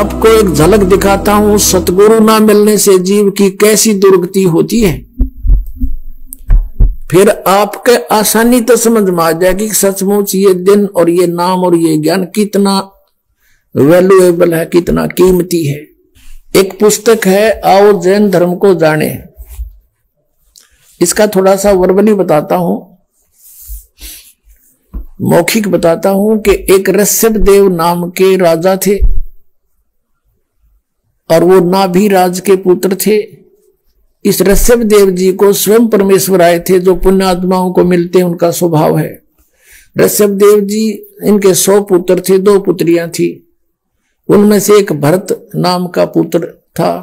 आपको एक झलक दिखाता हूं सतगुरु ना मिलने से जीव की कैसी दुर्गति होती है। फिर आपके आसानी तो समझ में आ जाएगी कि सचमुच ये दिन और ये नाम और ये ज्ञान कितना वैल्यूएबल है, कितना कीमती है। एक पुस्तक है आओ जैन धर्म को जाने, इसका थोड़ा सा वर्बली बताता हूं, मौखिक बताता हूं कि एक ऋषभ देव नाम के राजा थे और वो नाभि राज के पुत्र थे। इस ऋषभ देव जी को स्वयं परमेश्वर आए थे, जो पुण्य आत्माओं को मिलते हैं उनका स्वभाव है। ऋषभ देव जी, इनके 100 पुत्र थे, 2 पुत्रियां थी। उनमें से एक भरत नाम का पुत्र था।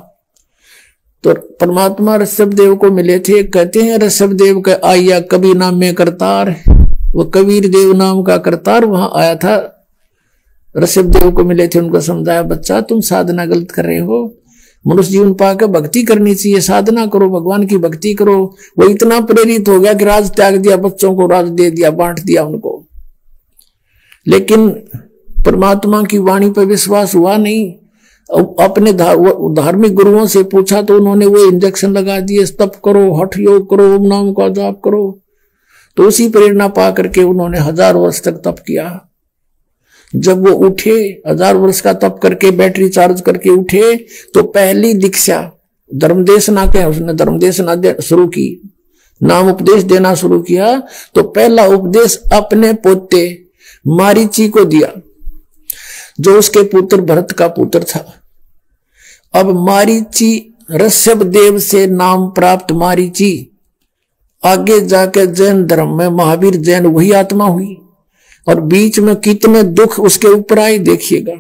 तो परमात्मा ऋषभ देव को मिले थे। कहते हैं ऋषभ देव का आया कबीर नाम में करतार, वो कबीर देव नाम का करतार वहां आया था। ऋषभ देव को मिले थे, उनको समझाया बच्चा तुम साधना गलत कर रहे हो, मनुष्य जीवन पाकर भक्ति करनी चाहिए, साधना करो, भगवान की भक्ति करो। वो इतना प्रेरित हो गया कि राज त्याग दिया, बच्चों को राज दे दिया, बांट दिया उनको। लेकिन परमात्मा की वाणी पर विश्वास हुआ नहीं। अपने धार्मिक गुरुओं से पूछा तो उन्होंने वो इंजेक्शन लगा दिए, तप करो, हठ योग करो, ओम नाम का जाप करो। तो उसी प्रेरणा पा करके उन्होंने 1000 वर्ष तक तप किया। जब वो उठे, 1000 वर्ष का तप करके बैटरी चार्ज करके उठे, तो पहली दीक्षा धर्मदेशना के उसने धर्मदेशना शुरू की, नाम उपदेश देना शुरू किया। तो पहला उपदेश अपने पोते मारीची को दिया, जो उसके पुत्र भरत का पुत्र था। अब मारीची ऋषभ देव से नाम प्राप्त मारीची आगे जाकर जैन धर्म में महावीर जैन वही आत्मा हुई, और बीच में कितने दुख उसके ऊपर आए देखिएगा।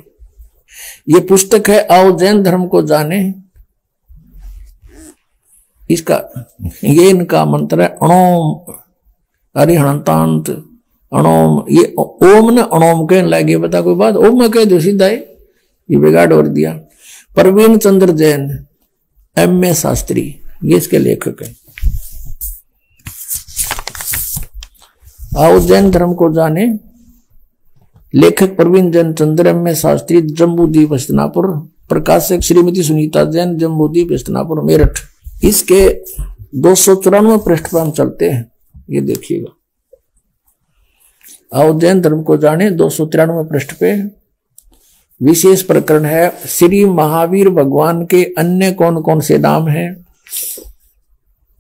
ये पुस्तक है आओ जैन धर्म को जाने, इसका ये इनका मंत्र है अणोम हरिहंतांत अणोम। ये ओम ने अणोम कहने लगे, बता कोई बात, ओम में कह दो सीधा है, ये बिगाड़ और दिया। प्रवीण चंद्र जैन M.A. शास्त्री ये इसके लेखक है। आओ जैन धर्म को जाने, लेखक प्रवीण जैन चंद्र M.A. शास्त्री, जम्बूद्वीप हस्तिनापुर, प्रकाशक श्रीमती सुनीता जैन, जम्बूद्वीप हस्तिनापुर, मेरठ। इसके 294 पृष्ठ पर हम चलते हैं, ये देखिएगा। आओ जैन धर्म को जाने 293 पृष्ठ पे विशेष प्रकरण है श्री महावीर भगवान के अन्य कौन कौन से नाम हैं।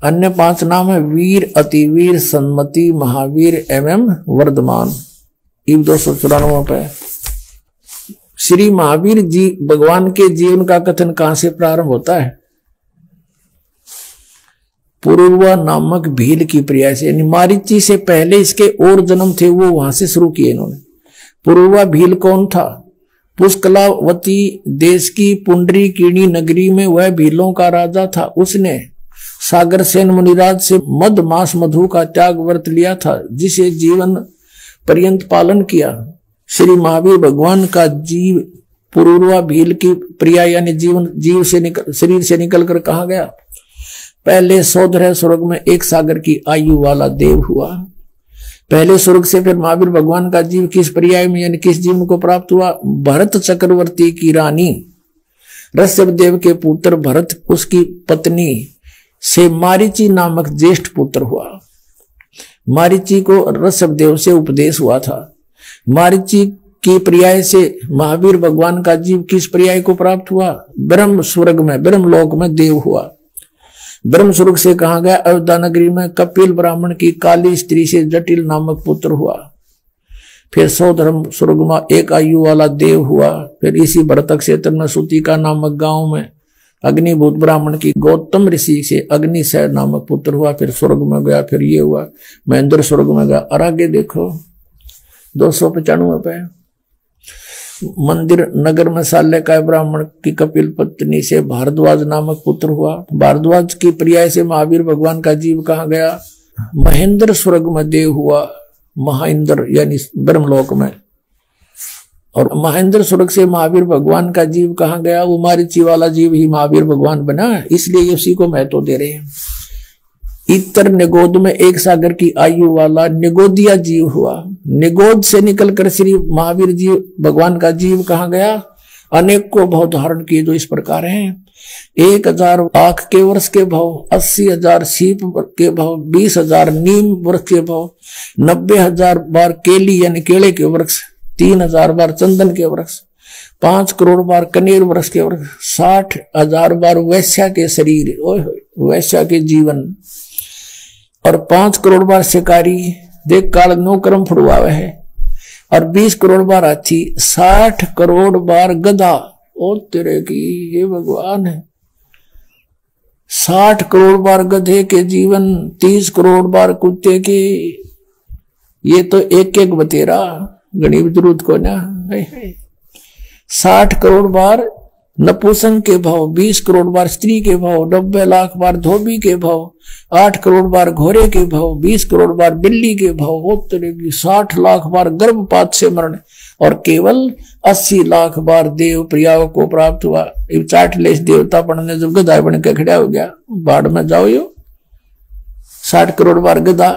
अन्य 5 नाम है वीर, अतिवीर, सन्मति, महावीर एवं वर्धमान। 294 पे श्री महावीर जी भगवान के जीवन का कथन कहां से प्रारंभ होता है? पुरुरवा नामक भील की प्रिया से, यानी मारीची से पहले इसके और जन्म थे, वो वहां से शुरू किए इन्होंने। पुरुरवा भील कौन था? पुष्कलावती देश की पुंडरी कीणी नगरी में वह भीलों का राजा था। उसने सागर सेन मुनिराज से मद मास मधु का त्याग व्रत लिया था, जिसे जीवन पर्यंत पालन किया। श्री महावीर भगवान का जीव पुरुरवा भील की प्रिया यानी जीव से शरीर से निकलकर कहा गया। पहले सौदह स्वर्ग में एक सागर की आयु वाला देव हुआ। पहले स्वर्ग से फिर महावीर भगवान का जीव किस पर्याय में यानी किस जीवन को प्राप्त हुआ? भरत चक्रवर्ती की रानी ऋषभ देव के पुत्र भरत, उसकी पत्नी से मारीची नामक ज्येष्ठ पुत्र हुआ। मारीची को ऋषभ देव से उपदेश हुआ था। मारीची की पर्याय से महावीर भगवान का जीव किस पर्याय को प्राप्त हुआ? ब्रह्म स्वर्ग में, ब्रह्मलोक में देव हुआ। ब्रह्म स्वर्ग से कहा गया अयोध्या नगरी में कपिल ब्राह्मण की काली स्त्री से जटिल नामक पुत्र हुआ। फिर सौधर्म स्वर्ग में एक आयु वाला देव हुआ। फिर इसी भरतक क्षेत्र में सुतिका नामक गांव में अग्निभूत ब्राह्मण की गौतम ऋषि से अग्निशय नामक पुत्र हुआ। फिर स्वर्ग में गया, फिर ये हुआ महेंद्र स्वर्ग में गया। और आगे देखो 295 पे मंदिर नगर में शाल्यकाय ब्राह्मण की कपिल पत्नी से भारद्वाज नामक पुत्र हुआ। भारद्वाज की पर्याय से महावीर भगवान का जीव कहा गया। महेंद्र स्वर्ग में देव हुआ, महाइंद्र यानी ब्रह्मलोक में। और महेंद्र स्वर्ग से महावीर भगवान का जीव कहा गया। वो मारीची वाला जीव ही महावीर भगवान बना, इसलिए उसी को महत्व दे रहे हैं। इतर निगोद में एक सागर की आयु वाला निगोदिया जीव हुआ। निगोद से निकलकर श्री महावीर जी भगवान का जीव कहा गया। अनेक को भाव धारण किए जो इस प्रकार हैं। 1000 आख के वृक्ष के भाव, 80,000 सीप के भाव, 20,000 नीम वृक्ष के भाव, 90,000 बार केली यानी केले के वृक्ष, 3,000 बार चंदन के वृक्ष, 5 करोड़ बार कनेर वृक्ष के वृक्ष, 60,000 बार वैश्या के शरीर, वैश्या के जीवन, और 5 करोड़ बार शिकारी देख काल नो कर्म फुड़वावे है, और 20 करोड़ बार हाथी, 60 करोड़ बार गधा। और तेरे की ये भगवान है, 60 करोड़ बार गधे के जीवन, 30 करोड़ बार कुत्ते के। ये तो एक एक बतेरा गणित जरूरत को ना। 60 करोड़ बार नपुंसक के भाव, 20 करोड़ बार स्त्री के भाव, 90 लाख बार धोबी के भाव, 8 करोड़ बार घोड़े के भाव, 20 करोड़ बार बिल्ली के भाव, वो तरह की 60 लाख बार गर्भपात से मरण, और केवल 80 लाख बार देव प्रियाओं को प्राप्त हुआ। चाटलेश देवता पढ़ने जब गधा बन के खड़ा हो गया, बाढ़ में जाओ यो 60 करोड़ बार गधा,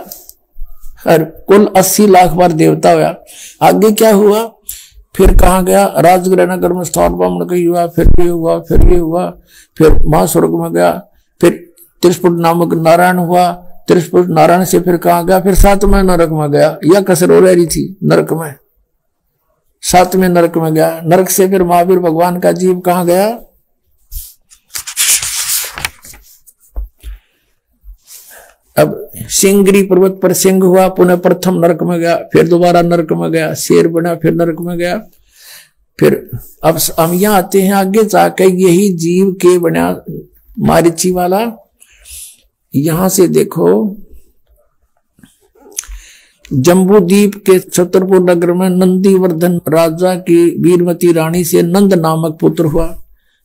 और कुल 80 लाख बार देवता हुआ। आगे क्या हुआ, फिर कहा गया, राजगृह नगर में स्थान ब्राह्मण कही हुआ, फिर ये हुआ, फिर ये हुआ, फिर महास्वर्ग में गया, फिर त्रिशपुट नामक नारायण हुआ, त्रिशपुट नारायण से फिर कहा गया, फिर 7वें नरक में गया। यह कसर हो रही थी नरक में, 7वें नरक में गया। नरक से फिर महावीर भगवान का जीव कहां गया, अब सिंगरी पर्वत पर सिंह हुआ, पुनः प्रथम नरक में गया, फिर दोबारा नरक में गया, शेर बना, फिर नरक में गया। फिर अब हम यहां आते हैं आगे जाकर, यही जीव के बना मारीची वाला। यहां से देखो, जम्बूद्वीप के छतरपुर नगर में नंदीवर्धन राजा की वीरवती रानी से नंद नामक पुत्र हुआ।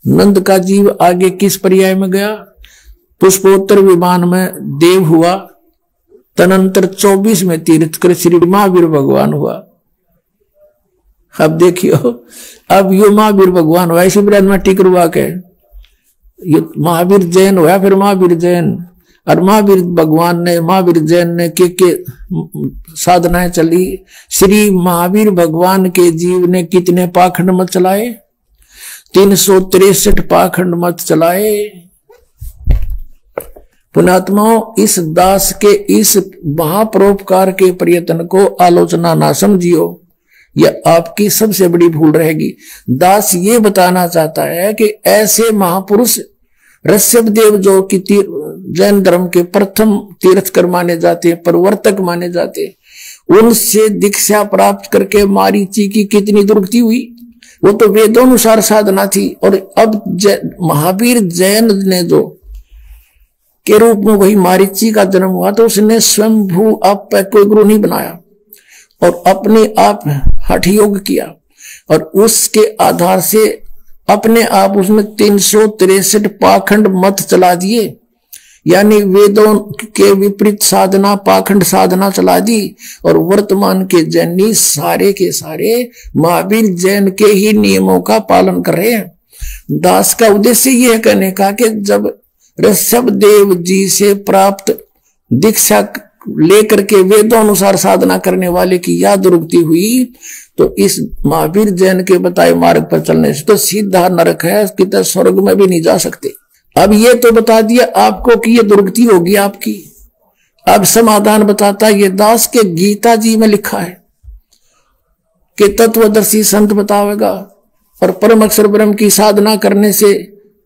नंद का जीव आगे किस पर्याय में गया, पुष्पोत्तर विमान में देव हुआ, तदनंतर 24 में तीर्थ कर श्री महावीर भगवान हुआ। अब देखियो, अब यो महावीर भगवान हुआ, इसी ब्रह्म में टिक रुआ के ये महावीर जैन हुआ, फिर महावीर जैन, और महावीर भगवान ने, महावीर जैन ने के साधनाएं चली। श्री महावीर भगवान के जीव ने कितने पाखंड मत चलाए, 363 पाखंड मत चलाए। पुण्यात्माओं, इस दास के इस महापरोपकार के प्रयत्न को आलोचना ना समझियो, यह आपकी सबसे बड़ी भूल रहेगी। दास ये बताना चाहता है कि ऐसे महापुरुष ऋषभ देव जो कि जैन धर्म के प्रथम तीर्थकर माने जाते, प्रवर्तक माने जाते, उनसे दीक्षा प्राप्त करके मारीची की कितनी दुर्गति हुई। वो तो वेदोनुसार साधना थी, और अब महावीर जैन ने जो के रूप में वही मारीची का जन्म हुआ, तो उसने स्वयंभू आप कोई गुरु नहीं बनाया और अपने आप हठ योग किया, और उसके आधार से अपने आप उसमें 363 पाखंड मत चला दिए, यानी वेदों के विपरीत साधना, पाखंड साधना चला दी। और वर्तमान के जैनी सारे के सारे महावीर जैन के ही नियमों का पालन कर रहे हैं। दास का उद्देश्य यह कहने का कि जब ऋषभ देव जी से प्राप्त दीक्षा लेकर के वेदों अनुसार साधना करने वाले की याद रुकती हुई, तो इस महावीर जैन के बताए मार्ग पर चलने से तो सीधा नरक है, कितने स्वर्ग में भी नहीं जा सकते। अब ये तो बता दिया आपको कि ये दुर्गति होगी आपकी। अब समाधान बताता है, ये दास के गीता जी में लिखा है कि तत्वदर्शी संत बतावेगा, और परम अक्षर ब्रह्म की साधना करने से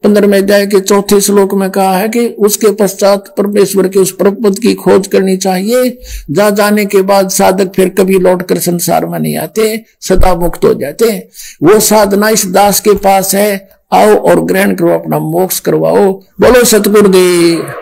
15वें अध्याय के 4थे श्लोक में कहा है कि उसके पश्चात परमेश्वर के उस परमपद की खोज करनी चाहिए, जा जाने के बाद साधक फिर कभी लौटकर संसार में नहीं आते, सदा मुक्त हो जाते। वो साधना इस दास के पास है, आओ और ग्रहण करो, अपना मोक्ष करवाओ। बोलो सतगुरुदेव।